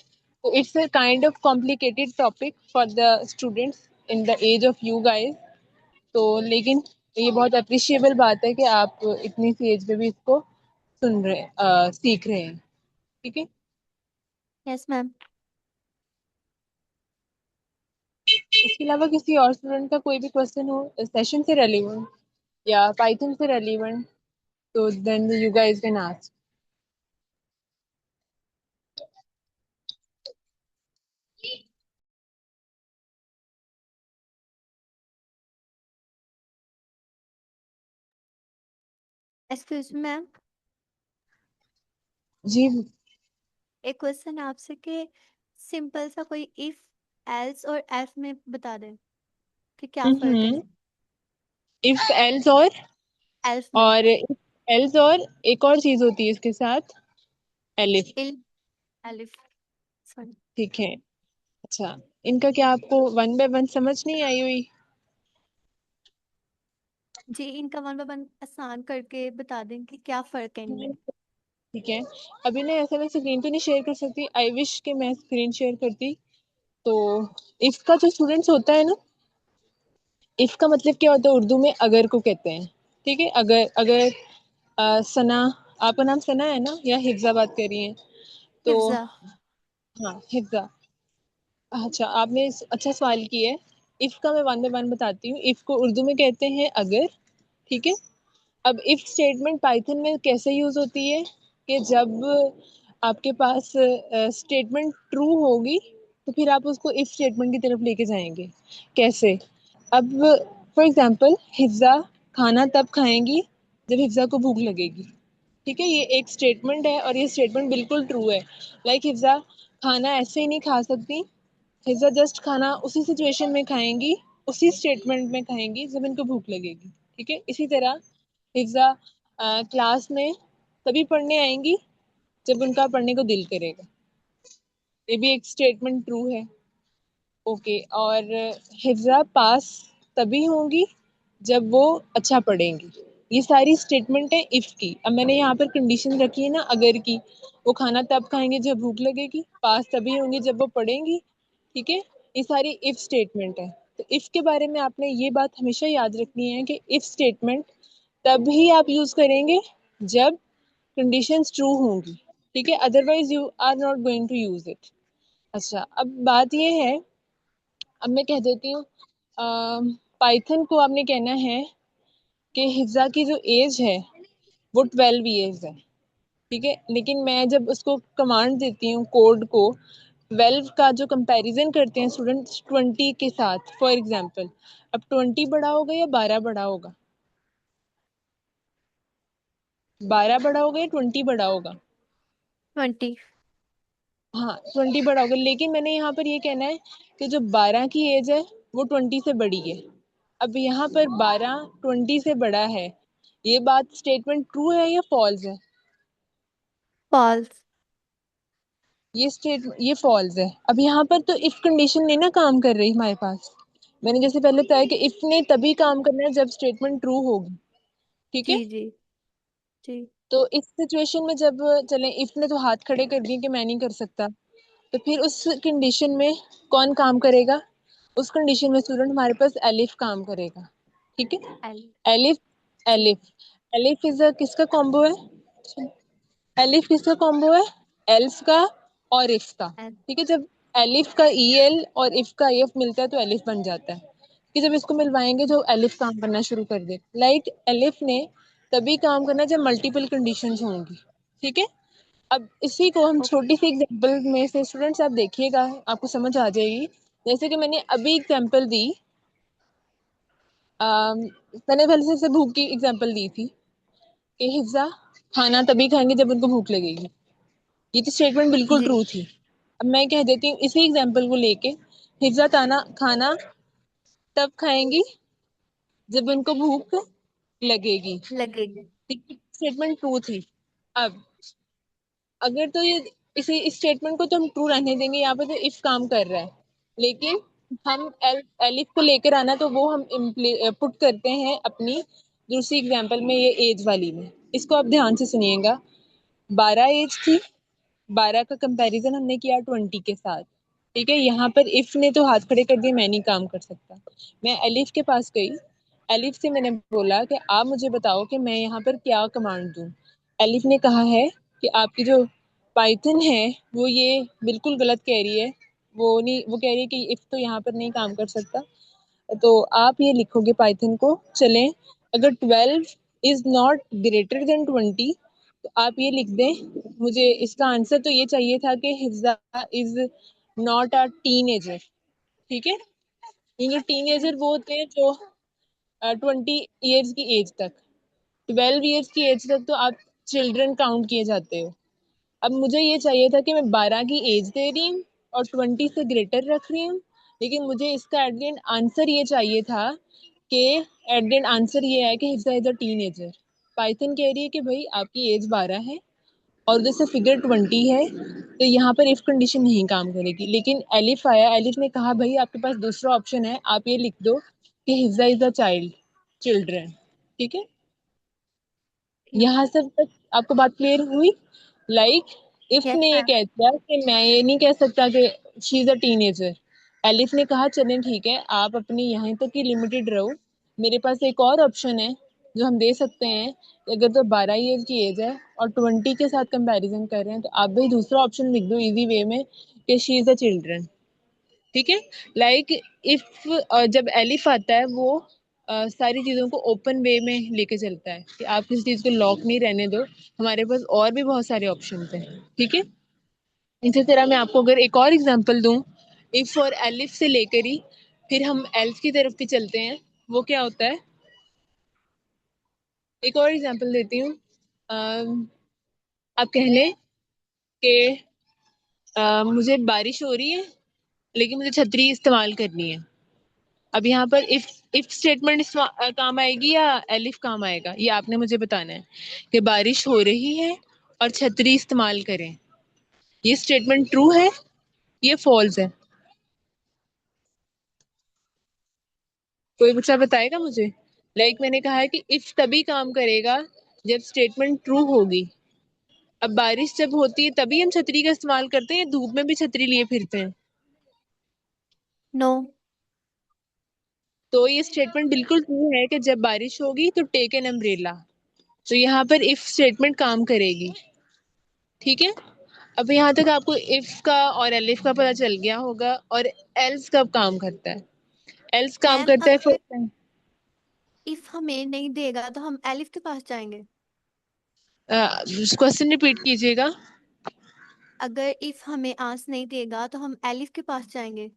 so it's a kind of complicated topic for the students in the age of you guys, तो लेकिन ये बहुत अप्रिशिएबल बात है कि आप इतनी सी एज में भी इसको सुन रहे सीख रहे हैं, ठीक है। Yes ma'am. इसके अलावा किसी और स्टूडेंट का कोई भी क्वेश्चन हो सेशन से रेलिवेंट या पाइथन से रेलिवेंट, तो then you guys can ask. Excuse me ma'am. जी। एक क्वेश्चन आपसे कि सिंपल सा कोई इफ एल्स और एल्स में बता दें कि क्या फर्क है। इफ एल्स एल्स में। और एल्स और एक और चीज होती है इसके साथ, एलिफ, इल एलिफ। सॉरी। ठीक है। अच्छा, इनका क्या आपको वन बाय वन समझ नहीं आई हुई? जी इनका वन बाय वन आसान करके बता दें कि क्या फर्क है इनमें। ठीक है। अभी ना ऐसा मैं स्क्रीन तो नहीं शेयर कर सकती, आई विश कि मैं स्क्रीन शेयर करती। तो इसका जो स्टूडेंट्स होता है ना, इसका मतलब क्या होता है उर्दू में, अगर को कहते हैं, ठीक है। अगर अगर सना, आपका नाम सना है ना या हिफ्जा बात कर रही हैं? तो हिफ्जा। हाँ हिफ्जा। अच्छा आपने अच्छा सवाल किया है। इफ का मैं वन बाय वन बताती हूँ। इफ को उर्दू में कहते हैं अगर, ठीक है। अब इफ स्टेटमेंट पाइथन में कैसे यूज होती है कि जब आपके पास स्टेटमेंट ट्रू होगी तो फिर आप उसको इफ स्टेटमेंट की तरफ लेके जाएंगे। कैसे? अब फॉर एग्जांपल हिफ्जा खाना तब खाएंगी जब हिफ्जा को भूख लगेगी, ठीक है। ये एक स्टेटमेंट है और ये स्टेटमेंट बिल्कुल ट्रू है। लाइक हिफ्जा खाना ऐसे ही नहीं खा सकती, हिफ्जा जस्ट खाना उसी सिचुएशन में खाएंगी, उसी स्टेटमेंट में खाएंगी जब इनको भूख लगेगी, ठीक है। इसी तरह हिफ्जा क्लास में तभी पढ़ने आएंगी जब उनका पढ़ने को दिल करेगा, ये भी एक स्टेटमेंट ट्रू है, ओके। और हिफ्जा पास तभी होंगी जब वो अच्छा पढ़ेंगी। ये सारी स्टेटमेंट है इफ की। अब मैंने यहाँ पर कंडीशन रखी है ना अगर की, वो खाना तब खाएंगे जब भूख लगेगी, पास तभी होंगी जब वो पढ़ेंगी, ठीक है। ये सारी इफ स्टेटमेंट है। तो इफ के बारे में आपने ये बात हमेशा याद रखनी है कि इफ स्टेटमेंट तभी आप यूज करेंगे जब कंडीशंस ट्रू होंगी, ठीक है, otherwise you are not going to use it. अच्छा, अब बात ये है, अब मैं कह देती हूँ, पाइथन को आपने कहना है कि हिज्जा की जो एज है वो 12 ईयर्स है, ठीक है, लेकिन मैं जब उसको कमांड देती हूँ कोड को, 12 का जो कंपैरिजन करते हैं स्टूडेंट्स 20 के साथ, फॉर एग्जांपल, अब 20 बड़ा होगा या 12 बड़ा होगा? 12 बड़ा होगा या 20 बड़ा होगा? 20। हाँ, 20 बड़ा होगा, लेकिन मैंने यहाँ पर ये कहना है कि जो 12 की एज है वो 20 से बड़ी है। अब यहाँ पर 12 20 से बड़ा है, ये बात स्टेटमेंट ट्रू है या फॉल्स है? फॉल्स। ये फॉल्स है। अब यहाँ पर तो इफ कंडीशन नहीं ना काम कर रही हमारे पास। मैंने जैसे पहले बताया कि इफ ने तभी काम करना है जब स्टेटमेंट ट्रू होगी, ठीक है। जी जी जी। तो इस सिचुएशन में जब चले, इफ ने तो हाथ खड़े कर दिए कि मैं नहीं कर सकता, तो फिर उस कंडीशन में कौन काम करेगा? उस कंडीशन में स्टूडेंट हमारे पास एलिफ काम करेगा, ठीक है। एल। एलिफ, जी। एलिफ, एलिफ इज किसका कॉम्बो है? एलिफ किसका कॉम्बो है? एल्स का और इफ का, एल। ठीक है। जब एलिफ का ई एल और इफ का एफ मिलता है तो एलिफ बन जाता है, कि जब इसको मिलवाएंगे तो एलिफ काम करना शुरू कर दे। लाइक एलिफ ने तभी काम करना जब मल्टीपल कंडीशंस होंगी, ठीक है। अब इसी को हम ओके। छोटी सी एग्जांपल में से स्टूडेंट्स आप देखिएगा, आपको समझ आ जाएगी। जैसे कि मैंने अभी एग्जांपल दी, मैंने पहले से भूख की एग्जांपल दी थी कि हिफ्जा खाना तभी खाएंगे जब उनको भूख लगेगी। ये तो स्टेटमेंट बिल्कुल जी। ट्रू थी। अब मैं कह देती हूँ इसी एग्जांपल को लेके, हिफ्जा ताना खाना तब खाएंगी जब उनको भूख लगेगी, लगेगी। स्टेटमेंट ट्रू थी। अब अगर तो ये इस स्टेटमेंट को तो हम ट्रू रहने देंगे, यहाँ पे तो इफ काम कर रहा है, लेकिन हम एलिफ को लेकर आना तो वो हम पुट करते हैं अपनी दूसरी एग्जांपल में, ये एज वाली में। इसको आप ध्यान से सुनिएगा। 12 एज थी, 12 का कंपैरिजन हमने किया 20 के साथ, ठीक है। यहाँ पर इफ ने तो हाथ खड़े कर दिए, मैं नहीं काम कर सकता। मैं एलिफ के पास गई, एलिफ से मैंने बोला कि आप मुझे बताओ कि मैं यहाँ पर क्या कमांड दूं। एलिफ ने कहा है कि आपकी जो पाइथन है वो ये बिल्कुल गलत कह रही है, वो नहीं, वो कह रही है कि इफ तो यहाँ पर नहीं काम कर सकता। तो आप ये लिखोगे पाइथन को, चलें, अगर 12 इज नॉट ग्रेटर देन 20 तो आप ये लिख दें। मुझे इसका आंसर तो ये चाहिए था कि Hifza is not a teenager, ठीक है। क्योंकि टीनेजर वो होते हैं जो 20 ईयर्स की एज तक, 12 ईयर्स की एज तक तो आप चिल्ड्रन काउंट किए जाते हो। अब मुझे ये चाहिए था कि मैं 12 की एज दे रही हूँ और 20 से ग्रेटर रख रही हूँ, लेकिन मुझे इसका एट द एंड आंसर ये चाहिए था कि एट द एंड आंसर ये है कि Hifza is a teenager. Python कह रही है कि भाई आपकी एज 12 है और जैसे फिगर 20 है, तो यहाँ पर इफ कंडीशन नहीं काम करेगी। लेकिन एलिफ आया, एलिफ ने कहा भाई आपके पास दूसरा ऑप्शन है, आप ये लिख दो कि Hifza is a child, children, ठीक है। ठीक। यहाँ सब तक आपको बात क्लियर हुई? लाइक इफ यस ने ये मैम। कह दिया कि मैं ये नहीं कह सकता कि she is a teenager, elif ने कहा चलें ठीक है, आप अपनी यहाँ तक ही लिमिटेड रहो, मेरे पास एक और ऑप्शन है जो हम दे सकते हैं कि अगर तो 12 ईयर की एज है और 20 के साथ कंपैरिजन कर रहे हैं, तो आप भी दूसरा ऑप्शन लिख दो इजी वे में कि शी इज अ चिल्ड्रन, ठीक है। लाइक इफ जब एलिफ आता है वो सारी चीजों को ओपन वे में लेके चलता है कि आप किसी चीज को लॉक नहीं रहने दो, हमारे पास और भी बहुत सारे ऑप्शन हैं, ठीक है। इसी तरह मैं आपको अगर एक और एग्जांपल दूं, इफ और एलिफ से लेकर ही फिर हम एल्स की तरफ भी चलते हैं, वो क्या होता है, एक और एग्जांपल देती हूँ। आप कह लें कि मुझे बारिश हो रही है लेकिन मुझे छतरी इस्तेमाल करनी है। अब यहाँ पर इफ स्टेटमेंट काम आएगी या एलिफ काम आएगा, ये आपने मुझे बताना है कि बारिश हो रही है और छतरी इस्तेमाल करें, ये स्टेटमेंट ट्रू है, ये फॉल्स है? कोई बच्चा बताएगा मुझे? लाइक मैंने कहा है कि इफ तभी काम करेगा जब स्टेटमेंट ट्रू होगी। अब बारिश जब होती है तभी हम छतरी का इस्तेमाल करते हैं या धूप में भी छतरी लिए फिरते हैं? नो। तो ये स्टेटमेंट बिल्कुल ट्रू है कि जब बारिश होगी तो टेक एन अम्ब्रेला। तो यहाँ पर इफ स्टेटमेंट काम करेगी। ठीक है, अब यहाँ तक आपको इफ का और एलिफ का पता चल गया होगा। और एल्स कब काम करता है? एल्स काम मैम करता है अगर फर्स्ट। इफ हमें नहीं देगा तो हम एलिफ के पास जाएंगे। क्वेश्चन रिपीट कीजिएगा। अगर इफ हमें आंस नहीं देगा तो हम एलिफ के पास जाएंगे।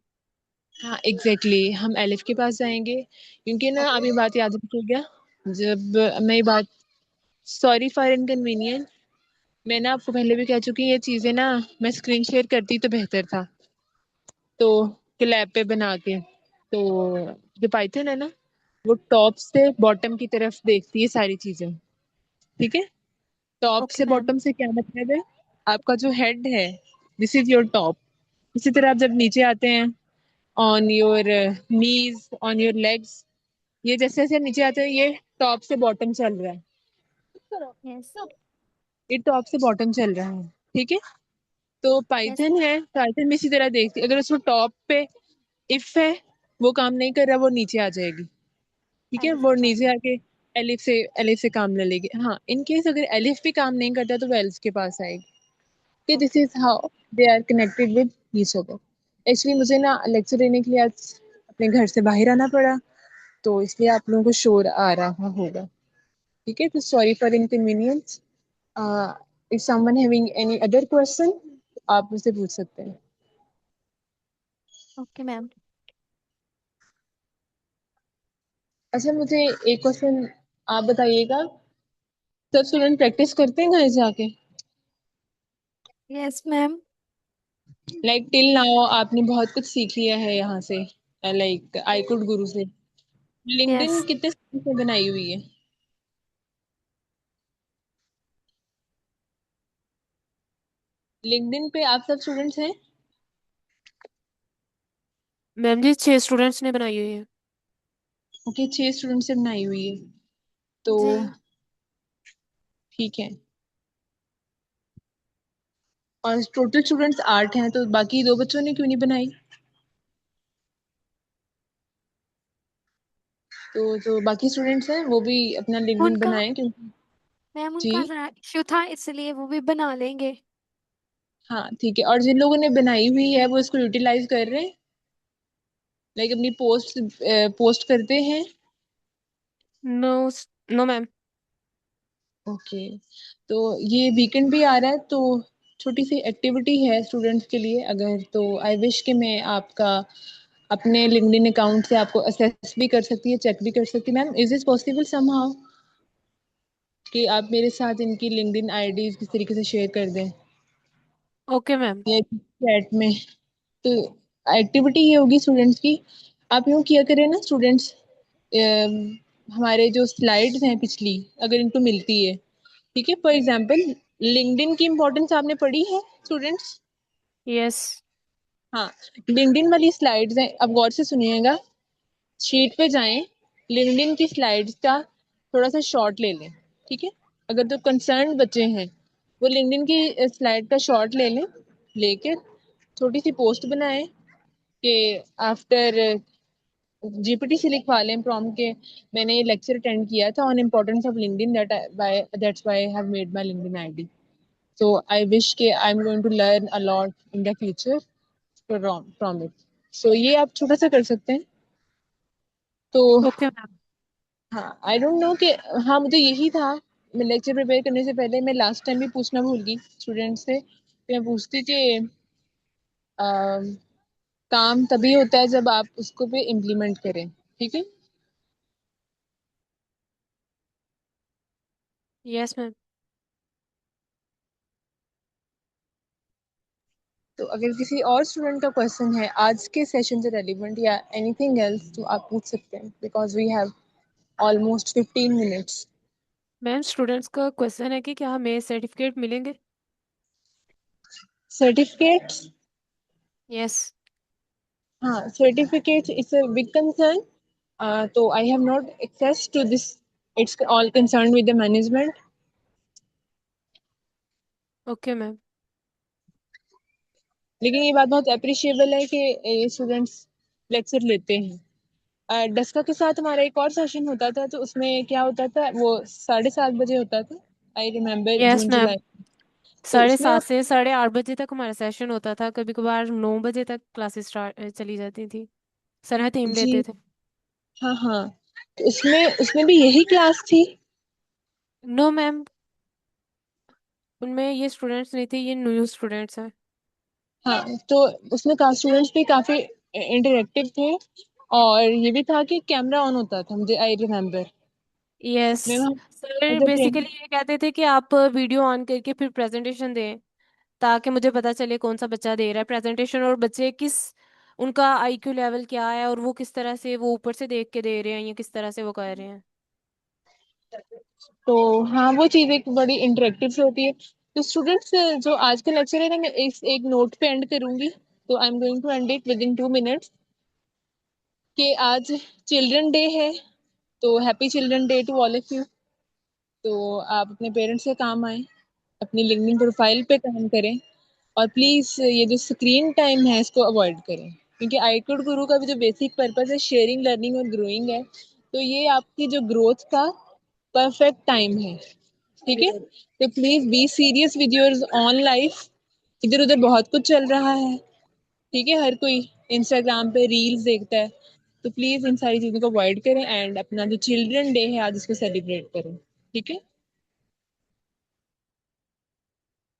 हाँ एग्जैक्टली हम एलिफ के पास जाएंगे, क्योंकि ना आप ओके। ये बात याद रखिएगा। जब मैं ये बात, सॉरी फॉर इनकन्वीनियंस, मैं ना आपको पहले भी कह चुकी हूँ ये चीजें ना, मैं स्क्रीन शेयर करती तो बेहतर था। तो लैब पे बना के, तो जो पाइथन है ना, वो टॉप से बॉटम की तरफ देखती है सारी चीजें। ठीक है, टॉप ओके से मैम। बॉटम से क्या मतलब है? आपका जो हेड है, दिस इज योर टॉप। इसी तरह आप जब नीचे आते हैं, on your knees, on your legs, ये जैसे जैसे नीचे आते हैं ये टॉप से बॉटम चल रहा है। यस। ये टॉप से बॉटम चल रहा है। ठीक है, तो यस। पाइथन है, पाइथन में इसी तरह देखती है। अगर उसको टॉप पे इफ है, वो काम नहीं कर रहा, वो नीचे आ जाएगी। ठीक है, एलिफ वो के पास। नीचे आके एलिफ से काम ले लेगी। हाँ, इन केस अगर एलिफ भी काम नहीं करता तो वो एल्स के पास आएगी। कि this is how they are connected with each other. Actually मुझे ना लेक्चर देने के लिए आज अपने घर से बाहर आना पड़ा, तो इसलिए आप लोगों को शोर आ रहा होगा। ठीक है, तो sorry for inconvenience. If someone having any other question, आप मुझसे पूछ सकते हैं। Okay ma'am. अच्छा, मुझे एक क्वेश्चन आप बताइएगा, सब स्टूडेंट प्रैक्टिस करते हैं घर जाके? Yes ma'am. Like till now आपने बहुत कुछ सीख लिया है यहाँ से, लाइक आई कुड गुरु से। लिंक्डइन यस कितने साल से बनाई हुई है? लिंक्डइन पे आप सब स्टूडेंट्स हैं? मैम जी 6 स्टूडेंट्स ने बनाई हुई है। ओके, 6 स्टूडेंट्स से बनाई हुई है, तो जी। ठीक है। और टोटल स्टूडेंट्स 8 हैं, तो बाकी 2 बच्चों ने क्यों नहीं बनाई? तो जो बाकी स्टूडेंट्स हैं वो भी अपना लिंक्डइन उनका बनाएं, क्योंकि मैम जी, उनका जरा इशू था इसलिए वो भी बना लेंगे। हाँ ठीक है। और जिन लोगों ने बनाई हुई है वो इसको यूटिलाइज कर रहे हैं, लाइक अपनी पोस्ट पोस्ट करते हैं। नो। No ma'am. ओके, तो ये वीकेंड भी आ रहा है, तो छोटी सी एक्टिविटी है स्टूडेंट्स के लिए। अगर तो आई विश कि मैं आपका अपने लिंक्डइन अकाउंट से आपको असेस भी कर सकती है, चेक भी कर सकती है। Ma'am, is is possible somehow कि आप मेरे साथ इनकी लिंक्डइन आईडीज किस तरीके से शेयर कर दें ओके मैम। या चैट में? तो एक्टिविटी ये होगी स्टूडेंट्स की, आप यूँ किया करें ना स्टूडेंट्स, हमारे जो स्लाइड्स हैं पिछली, अगर इनको मिलती है, ठीक है, फॉर एग्जांपल लिंक्डइन की इम्पोर्टेंस आपने पढ़ी है स्टूडेंट्स? यस। हाँ, लिंक्डइन वाली स्लाइड्स हैं, अब गौर से सुनिएगा। शीट पे जाएं, लिंक्डइन की स्लाइड्स का थोड़ा सा शॉर्ट ले लें। ठीक है, अगर तो कंसर्न बच्चे हैं वो लिंक्डइन की स्लाइड का शॉर्ट ले लें, लेकर छोटी सी पोस्ट बनाएं कि आफ्टर जीपीटी से लिखवा लें प्रॉम्प्ट के, मैंने ये लेक्चर अटेंड किया था on importance of LinkedIn, that's why I have made my LinkedIn ID. So I wish कि I'm going to learn a lot in the future from it. So ये आप छोटा सा कर सकते हैं। तो ओके मैम। हाँ, आई डोंट नो कि, हाँ मुझे यही था, मैं लेक्चर प्रिपेयर करने से पहले मैं लास्ट टाइम भी पूछना भूल गई स्टूडेंट से, कि मैं पूछती कि काम तभी होता है जब आप उसको पे इम्प्लीमेंट करें। ठीक है, यस मैम। तो अगर किसी और स्टूडेंट का क्वेश्चन है आज के सेशन से रेलिवेंट या एनीथिंग एल्स, तो आप पूछ सकते हैं, because we have almost 15 minutes. Ma'am students का क्वेश्चन है कि क्या हमें सर्टिफिकेट मिलेंगे? Certificates, yes. हाँ certificates is a big concern. तो I have not access to this, it's all concern with the management. Okay ma'am. लेकिन ये बात बहुत अप्रिशिएबल है कि ये स्टूडेंट्स लेक्चर लेते हैं। डस्का के साथ हमारा एक और सेशन होता था, तो उसमें क्या होता था, वो 7:30 बजे होता था, I remember, yes June ma'am. जुलाई। तो साढ़े उसमें सात से 8:30 तक हमारा सेशन होता था, कभी कभार 9 बजे तक क्लासेस स्टार्ट चली जाती थी। सर हर थीम जी, लेते थे। हाँ हाँ, तो उसमें उसमें भी यही क्लास थी। नो मैम, उनमें ये स्टूडेंट्स नहीं थे, ये न्यू स्टूडेंट्स हैं। हाँ, तो उसमें का स्टूडेंट्स भी काफी इंटरेक्टिव थे, और ये भी था कि कैमरा ऑन होता था, मुझे आई रिमेम्बर। यस। मैं वहाँ sir as a basically trainer. ये कहते थे कि आप वीडियो ऑन करके फिर प्रेजेंटेशन दें, ताकि मुझे पता चले कौन सा बच्चा दे रहा है प्रेजेंटेशन, और बच्चे किस, उनका आईक्यू लेवल क्या है, और वो किस तरह से वो ऊपर से देख के दे रहे हैं या किस तरह से वो कर रहे हैं। तो हाँ, वो चीज़ एक बड़ी इंटरेक्टिव से होती है। तो स्टूडेंट्स, जो आज का लेक्चर है ना, मैं एक नोट पे एंड करूंगी। तो I am going to end it within 2 minutes, कि आज चिल्ड्रन डे है। तो happy children day to all of you. तो आप अपने पेरेंट्स के काम आए, अपनी लिंक्डइन प्रोफाइल पे काम करें, और प्लीज ये जो स्क्रीन टाइम है इसको अवॉइड करें, क्योंकि आईक्यूड गुरु का भी जो बेसिक पर्पस है शेयरिंग, लर्निंग और ग्रोइंग है। तो ये आपकी जो ग्रोथ का परफेक्ट टाइम है, ठीक है। तो please be serious with your on life. इधर उधर बहुत कुछ चल रहा है, ठीक है, हर कोई इंस्टाग्राम पे रील्स देखता है। तो प्लीज इन सारी चीजों को अवॉइड करें, एंड अपना जो चिल्ड्रन डे है आज उसको सेलिब्रेट करें, ठीक है।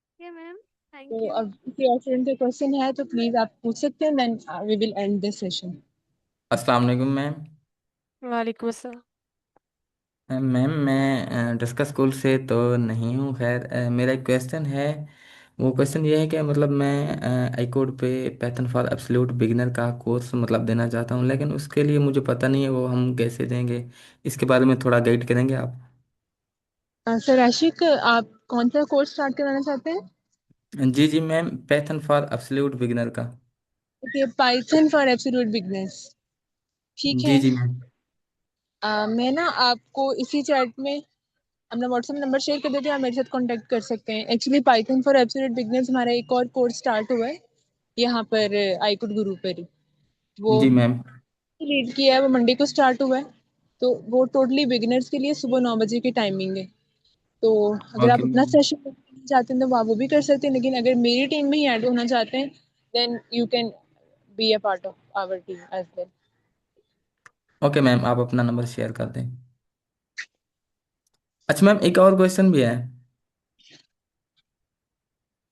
ओके मैम, थैंक तो यू। अब किसी और स्टूडेंट का क्वेश्चन है तो प्लीज आप पूछ सकते हैं, then we will end this session. अस्सलाम वालेकुम मैम। वालेकुम अस्सलाम। मैम मैं डिस्कस स्कूल से तो नहीं हूँ, खैर मेरा एक क्वेश्चन है। वो क्वेश्चन ये है कि मतलब मैं आई कोड पे पैथन फॉर एब्सोल्यूट बिगिनर का कोर्स मतलब देना चाहता हूँ, लेकिन उसके लिए मुझे पता नहीं है वो हम कैसे देंगे। इसके बारे में थोड़ा गाइड करेंगे आप? सर आशिक, आप कौन सा कोर्स स्टार्ट कराना चाहते हैं? जी जी ma'am, python for absolute beginner का। Okay, python for absolute beginners, ठीक जी है। जी मैम। मैं ना आपको इसी चैट में अपना व्हाट्सएप नंबर शेयर कर देती हूँ, आप मेरे साथ कांटेक्ट कर सकते हैं। Actually Python for absolute beginners हमारा एक और कोर्स स्टार्ट हुआ है यहाँ पर, आईकुड गुरु पर। वो जी मैम। लीड किया है, वो मंडे को स्टार्ट हुआ है। तो वो टोटली बिगिनर्स के लिए सुबह 9 बजे की टाइमिंग है। तो अगर आप ओके अपना मैम। सेशन करना चाहते हैं तो आप वो भी कर सकते हैं, लेकिन अगर मेरी टीम में ही ऐड होना चाहते हैं, then you can be a part of our team as well. Okay ma'am, आप अपना नंबर शेयर कर दें। अच्छा मैम, एक और क्वेश्चन भी है।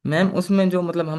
मैम उसमें जो मतलब हम